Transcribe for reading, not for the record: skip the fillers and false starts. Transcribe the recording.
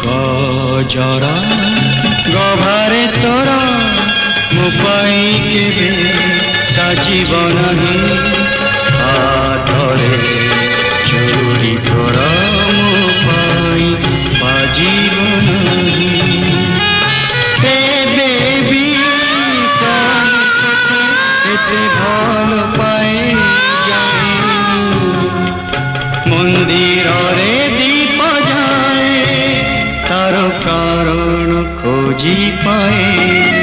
गजरा गभारे तोरा मो पाई केबे साजिब नाही हाथरे चूड़ी तोरा मो पाई बाजिब नाही बेबी एते भल पाए जाए मंदिर रे दीप जाए तार कारण खोजी पाए।